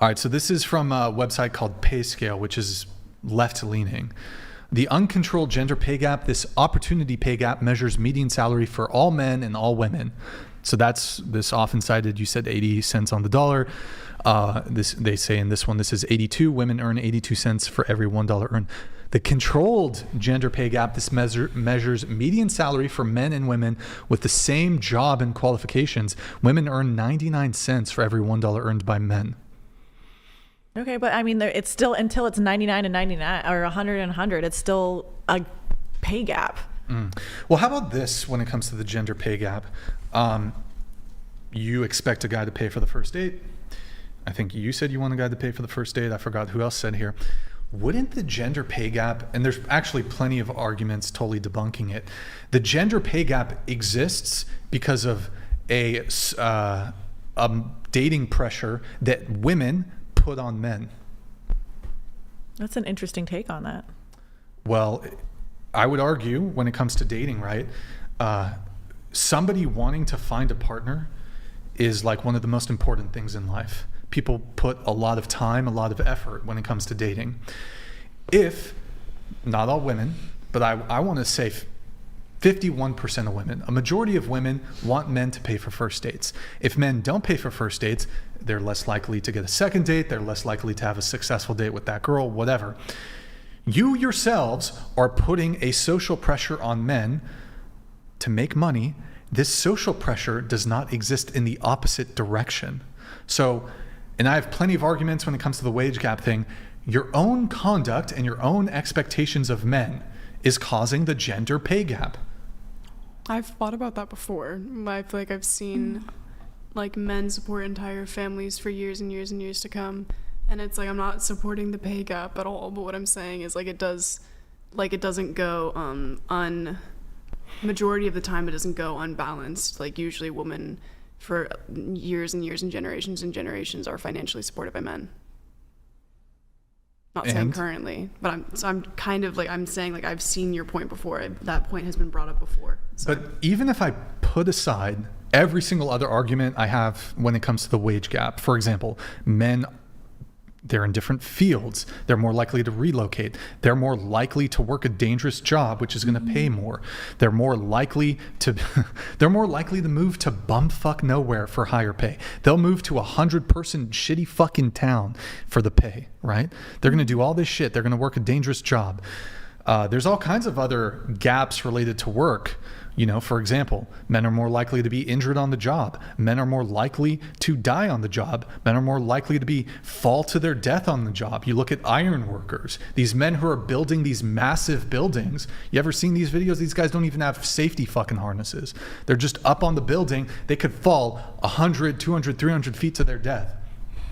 All right, so this is from a website called Pay Scale, which is left-leaning. The uncontrolled gender pay gap, this opportunity pay gap, measures median salary for all men and all women. So that's this often cited, you said 80 cents on the dollar. They say in this one, this is 82. Women earn 82 cents for every $1 earned. The controlled gender pay gap, this measures median salary for men and women with the same job and qualifications. Women earn 99 cents for every $1 earned by men. Okay, but I mean, it's still, until it's 99 and 99 or 100 and 100, it's still a pay gap. Well, how about this when it comes to the gender pay gap? You expect a guy to pay for the first date. I think you said you want a guy to pay for the first date. I forgot who else said here. Wouldn't the gender pay gap, and there's actually plenty of arguments totally debunking it, the gender pay gap exists because of a dating pressure that women put on men. That's an interesting take on that. Well, I would argue when it comes to dating, right? Somebody wanting to find a partner is like one of the most important things in life. People put a lot of time, a lot of effort when it comes to dating. If, not all women, but I want to say 51% of women, a majority of women want men to pay for first dates. If men don't pay for first dates, they're less likely to get a second date, they're less likely to have a successful date with that girl, whatever. You yourselves are putting a social pressure on men to make money. This social pressure does not exist in the opposite direction. So, and I have plenty of arguments when it comes to the wage gap thing. Your own conduct and your own expectations of men is causing the gender pay gap. I've thought about that before. I feel like I've seen like men support entire families for years and years and years to come. And it's like, I'm not supporting the pay gap at all, but what I'm saying is like it doesn't go majority of the time it doesn't go unbalanced. Like usually women for years and years and generations are financially supported by men. Not saying currently, but I'm kind of like, I'm saying like I've seen your point before. That point has been brought up before. So. But even if I put aside every single other argument I have when it comes to the wage gap, for example, men, they're in different fields. They're more likely to relocate. They're more likely to work a dangerous job, which is going to pay more. They're more likely to move to bumfuck nowhere for higher pay. They'll move to 100-person shitty fucking town for the pay, right? They're going to do all this shit. They're going to work a dangerous job. There's all kinds of other gaps related to work. You know, for example, men are more likely to be injured on the job. Men are more likely to die on the job. Men are more likely to fall to their death on the job. You look at iron workers, these men who are building these massive buildings. You ever seen these videos? These guys don't even have safety fucking harnesses. They're just up on the building. They could fall 100, 200, 300 feet to their death.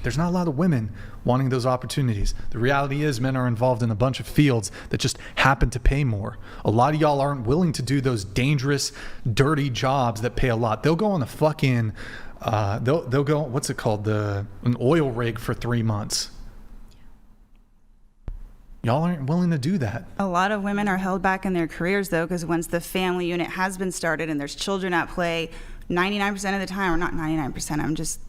There's not a lot of women wanting those opportunities. The reality is men are involved in a bunch of fields that just happen to pay more. A lot of y'all aren't willing to do those dangerous, dirty jobs that pay a lot. They'll go on a fucking, they'll go, what's it called? An oil rig for 3 months. Y'all aren't willing to do that. A lot of women are held back in their careers, though, because once the family unit has been started and there's children at play, 99% of the time, or not 99%, I'm just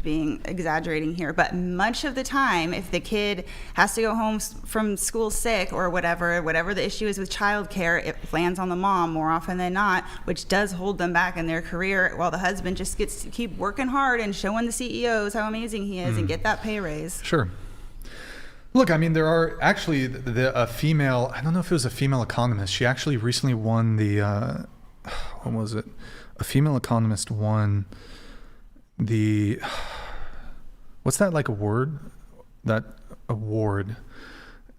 being exaggerating here, but much of the time, if the kid has to go home from school sick or whatever the issue is with childcare, it lands on the mom more often than not, which does hold them back in their career, while the husband just gets to keep working hard and showing the CEOs how amazing he is and get that pay raise. Sure. Look, I mean, there are actually a female, I don't know if it was a female economist. She actually recently won the, what was it? A female economist won the, what's that like award? That award,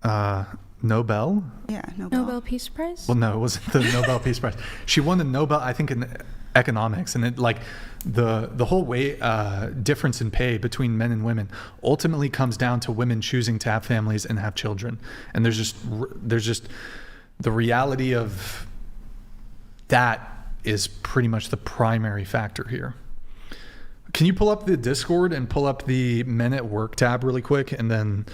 Nobel? Yeah, Nobel. Nobel Peace Prize? Well, no, it wasn't the Nobel Peace Prize. She won the Nobel, I think, in economics, and it like the whole way difference in pay between men and women ultimately comes down to women choosing to have families and have children. And there's just the reality of that is pretty much the primary factor here. Can you pull up the Discord and pull up the Men at Work tab really quick? And then,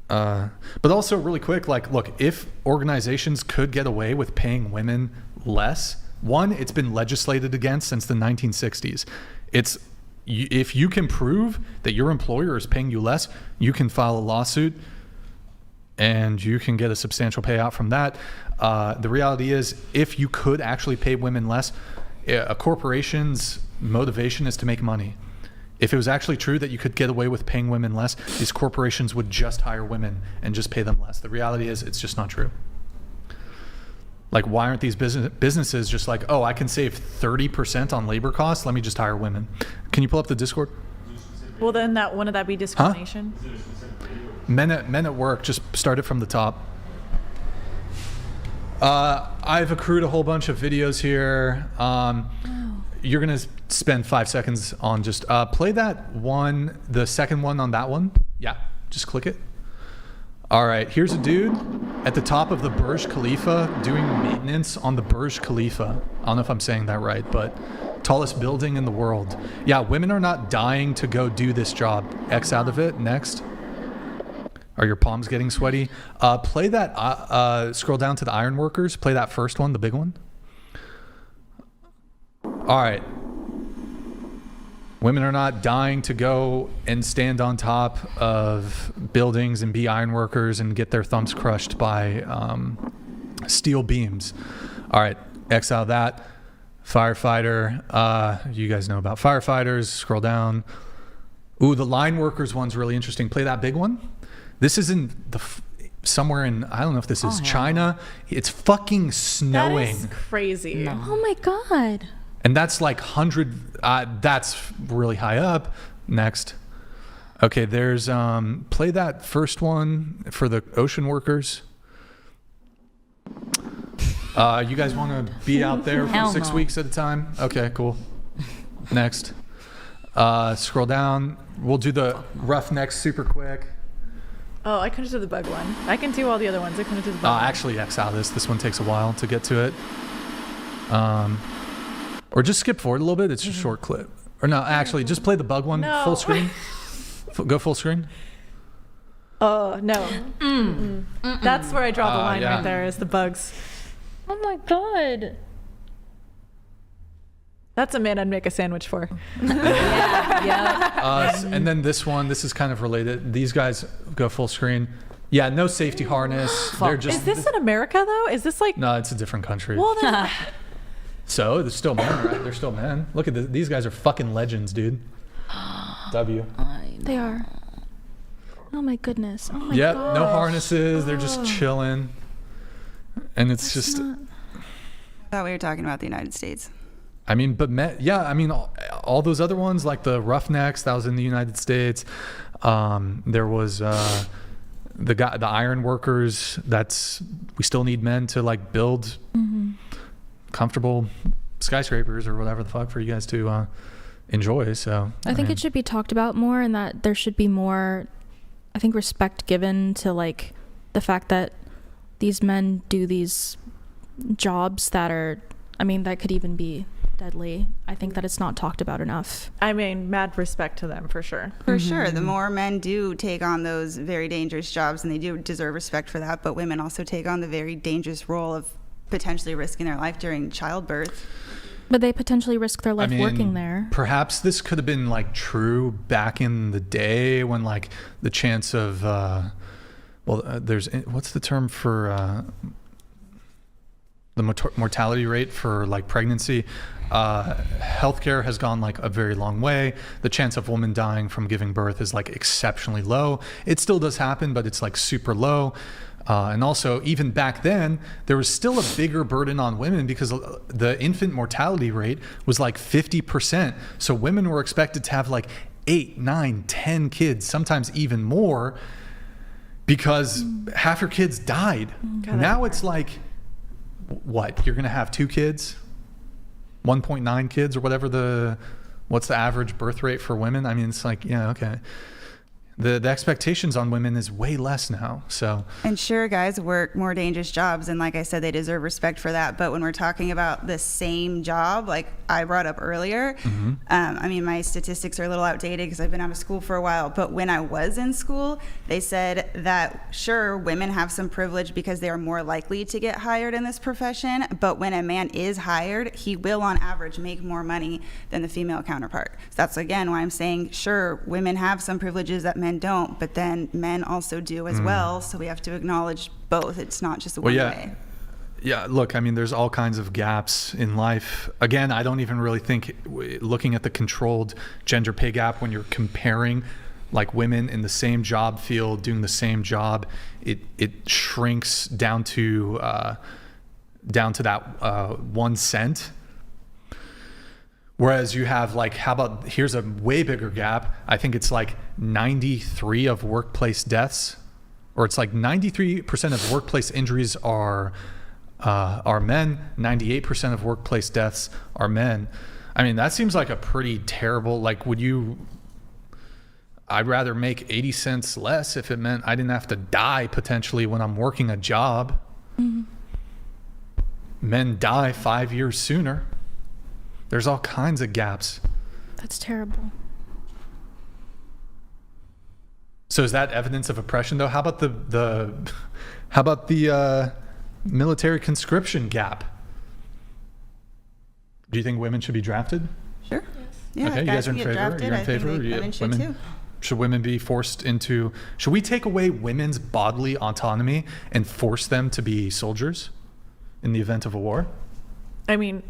but also really quick, like, look, if organizations could get away with paying women less, one, it's been legislated against since the 1960s. It's if you can prove that your employer is paying you less, you can file a lawsuit and you can get a substantial payout from that. The reality is, if you could actually pay women less, a corporation's motivation is to make money. If it was actually true that you could get away with paying women less, these corporations would just hire women and just pay them less. The reality is, it's just not true. Like, why aren't these businesses just like, oh, I can save 30% on labor costs, let me just hire women? Can you pull up the Discord? Well, then wouldn't that be discrimination? Men at work, just start it from the top. I've accrued a whole bunch of videos here. You're going to spend 5 seconds on just play that one, the second one on that one. Yeah, just click it. All right, here's a dude at the top of the Burj Khalifa doing maintenance on the Burj Khalifa. I don't know if I'm saying that right, but tallest building in the world. Yeah, women are not dying to go do this job. X out of it. Next. Are your palms getting sweaty? Play that, scroll down to the iron workers. Play that first one, the big one. All right. Women are not dying to go and stand on top of buildings and be iron workers and get their thumbs crushed by steel beams. All right, X out of that. Firefighter. You guys know about firefighters. Scroll down. Ooh, the line workers one's really interesting. Play that big one. This is in somewhere in, I don't know if this is China. It's fucking snowing. That is crazy. No. Oh my God. And that's like 100, that's really high up. Next. Okay, there's, play that first one for the ocean workers. You guys want to be out there for 6 weeks at a time? Okay, cool. Next. Scroll down. We'll do the roughnecks super quick. Oh, I couldn't do the bug one. I can do all the other ones. I couldn't do the bug one. Actually, X out of this. This one takes a while to get to it. Or just skip forward a little bit. It's a short clip. Or no, actually, just play the bug one full screen. Go full screen. Oh, no. That's where I draw the line right there, is the bugs. Oh my God. That's a man I'd make a sandwich for. Yeah. And then this one, this is kind of related. These guys go full screen. Yeah, no safety harness. They're just. Is this in America, though? Is this like. No, it's a different country. Well, then. So, they're still men, right? They're still men. Look at this. These guys are fucking legends, dude. W. They are. Oh my goodness. Oh my Yep, gosh. no harnesses. They're just chilling. And it's just. I thought we were talking about the United States. I mean, but all those other ones, like the Roughnecks, that was in the United States. There was the iron workers. We still need men to like build comfortable skyscrapers or whatever the fuck for you guys to enjoy. So I think it should be talked about more, and that there should be more, I think, respect given to like the fact that these men do these jobs that are, I mean, that could even be deadly. I think that it's not talked about enough. I mean, mad respect to them, for sure. For sure. The more men do take on those very dangerous jobs, and they do deserve respect for that, but women also take on the very dangerous role of potentially risking their life during childbirth. But they potentially risk their life working there. Perhaps this could have been like true back in the day when like the chance of, there's, what's the term for the mortality rate for like pregnancy? Healthcare has gone like a very long way. The chance of women dying from giving birth is like exceptionally low. It still does happen, but it's like super low. And also, even back then, there was still a bigger burden on women because the infant mortality rate was like 50%. So women were expected to have like 8, 9, 10 kids, sometimes even more, because half your kids died. Now it's like, what? You're going to have 2 kids? 1.9 kids or whatever what's the average birth rate for women? I mean, it's like, yeah, okay. The expectations on women is way less now. So, And sure, guys work more dangerous jobs, and like I said, they deserve respect for that. But when we're talking about the same job, like I brought up earlier, I mean, my statistics are a little outdated because I've been out of school for a while. But when I was in school, they said that sure, women have some privilege because they are more likely to get hired in this profession. But when a man is hired, he will, on average, make more money than the female counterpart. So that's again why I'm saying, sure, women have some privileges that men don't, but then men also do as well. So we have to acknowledge both. It's not just one way. Yeah, look, I mean, there's all kinds of gaps in life. Again, I don't even really think looking at the controlled gender pay gap when you're comparing like women in the same job field doing the same job, it shrinks down to that 1 cent. Whereas you have like, how about, here's a way bigger gap. I think it's like 93 of workplace deaths, or it's like 93% of workplace injuries are men. 98% of workplace deaths are men. I mean, that seems like a pretty terrible, like, I'd rather make 80 cents less if it meant I didn't have to die potentially when I'm working a job. Men die 5 years sooner. There's all kinds of gaps. That's terrible. So is that evidence of oppression though? How about the military conscription gap? Do you think women should be drafted? Sure. Yeah, Okay, if you guys are in can get favor? drafted, You're in I think favor? women should too. Should women be forced into, should we take away women's bodily autonomy and force them to be soldiers in the event of a war? I mean,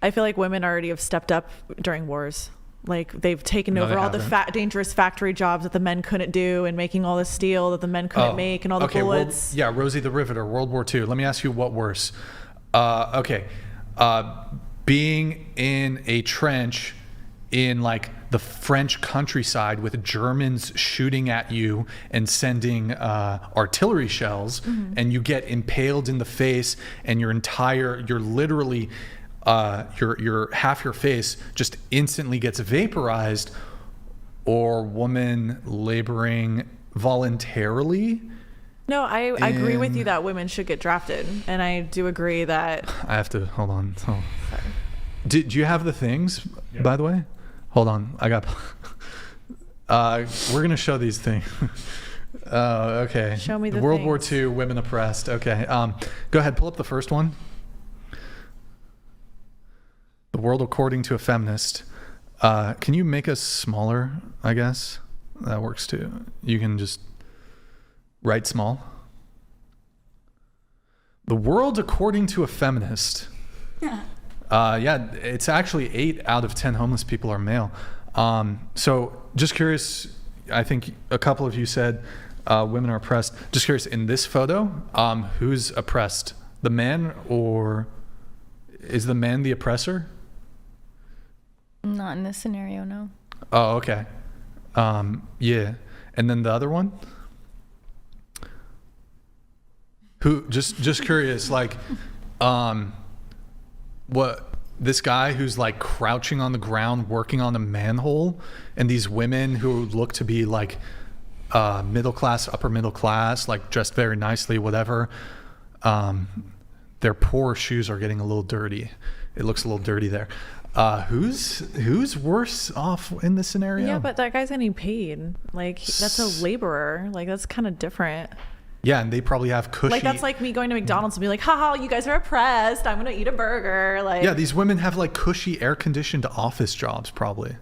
I feel like women already have stepped up during wars. Like they've taken No, over they all the haven't. dangerous factory jobs that the men couldn't do, and making all the steel that the men couldn't make, and all the bullets. Yeah, Rosie the Riveter, World War II. Let me ask you, what worse? Being in a trench in like the French countryside with Germans shooting at you and sending artillery shells, and you get impaled in the face, and your literally your half your face just instantly gets vaporized, or woman laboring voluntarily. No, I agree with you that women should get drafted, and I do agree that. I have to hold on. Oh. Do you have the things, by the way? Hold on, I got. We're gonna show these things. Okay. Show me the World War things. II, women oppressed. Okay. Go ahead, pull up the first one. The world according to a feminist. Can you make us smaller? I guess that works too. You can just write small. The world according to a feminist. Yeah, it's actually 8 out of 10 homeless people are male. So just curious, I think a couple of you said women are oppressed. Just curious, in this photo, who's oppressed? The man, or is the man the oppressor? Not in this scenario, no. Oh, okay. Yeah. And then the other one? Who, just curious, like, what, this guy who's like crouching on the ground working on a manhole, and these women who look to be like middle class, upper middle class, like dressed very nicely, whatever, their poor shoes are getting a little dirty. It looks a little dirty there. Who's worse off in this scenario? Yeah, but that guy's getting paid. Like that's a laborer. Like that's kind of different. Yeah, and they probably have cushy. Like that's like me going to McDonald's and be like, haha, you guys are oppressed. I'm gonna eat a burger. Like yeah, these women have like cushy air conditioned office jobs probably.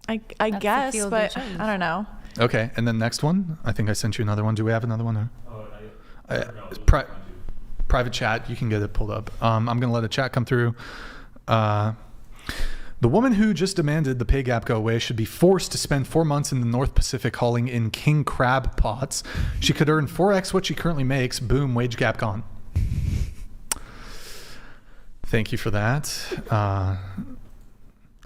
I the guess, field they but chose. I don't know. Okay, and then next one. I think I sent you another one. Do we have another one? Private chat. You can get it pulled up. I'm gonna let a chat come through. The woman who just demanded the pay gap go away should be forced to spend 4 months in the North Pacific hauling in king crab pots. She could earn 4x what she currently makes. Boom, wage gap gone. Thank you for that. I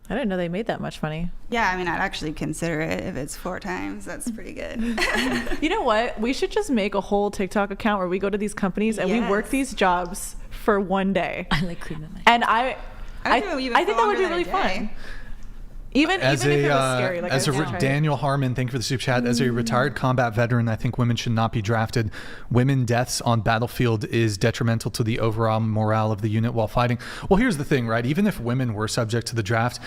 didn't know they made that much money. Yeah, I mean, I'd actually consider it if it's 4 times. That's pretty good. You know what? We should just make a whole TikTok account where we go to these companies and we work Yes. these jobs for one day. I like cream in my And I think that would be longer than really a day. fun. Even if it was scary, like as I was a trying- Daniel Harmon, thank you for the super chat. As a retired combat veteran, I think women should not be drafted. Women deaths on battlefield is detrimental to the overall morale of the unit while fighting. Well, here's the thing, right? Even if women were subject to the draft,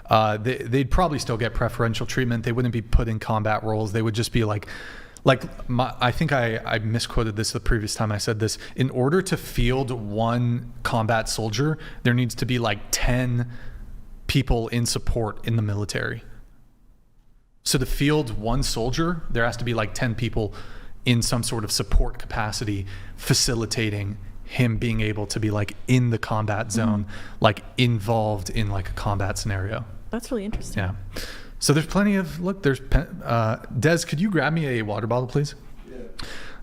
they'd probably still get preferential treatment. They wouldn't be put in combat roles. They would just be I think I misquoted this the previous time I said this. In order to field one combat soldier, there needs to be like 10 people in support in the military. So to field one soldier, there has to be like 10 people in some sort of support capacity facilitating him being able to be like in the combat zone, like involved in like a combat scenario. That's really interesting. Yeah. So there's plenty of, there's, Des, could you grab me a water bottle, please? Yeah.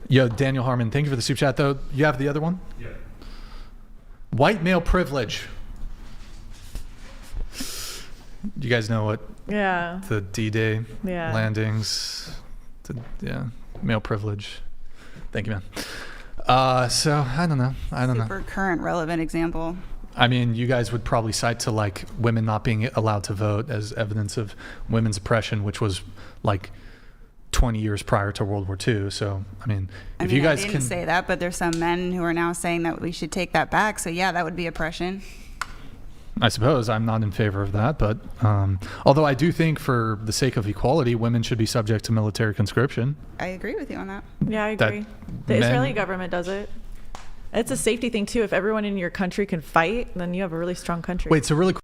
Yo, Daniel Harmon, thank you for the super chat, though. You have the other one? Yeah. White male privilege. You guys know what the D-Day landings, male privilege. Thank you, man. So I don't know. Super current, relevant example. I mean, you guys would probably cite to like women not being allowed to vote as evidence of women's oppression, which was like 20 years prior to World War II. So, I mean, you guys I can didn't say that, but there's some men who are now saying that we should take that back. So yeah, that would be oppression. I suppose I'm not in favor of that, but although I do think for the sake of equality, women should be subject to military conscription. I agree with you on that. Yeah, I agree. The Israeli government does it. It's a safety thing too. If everyone in your country can fight, then you have a really strong country. Wait, so really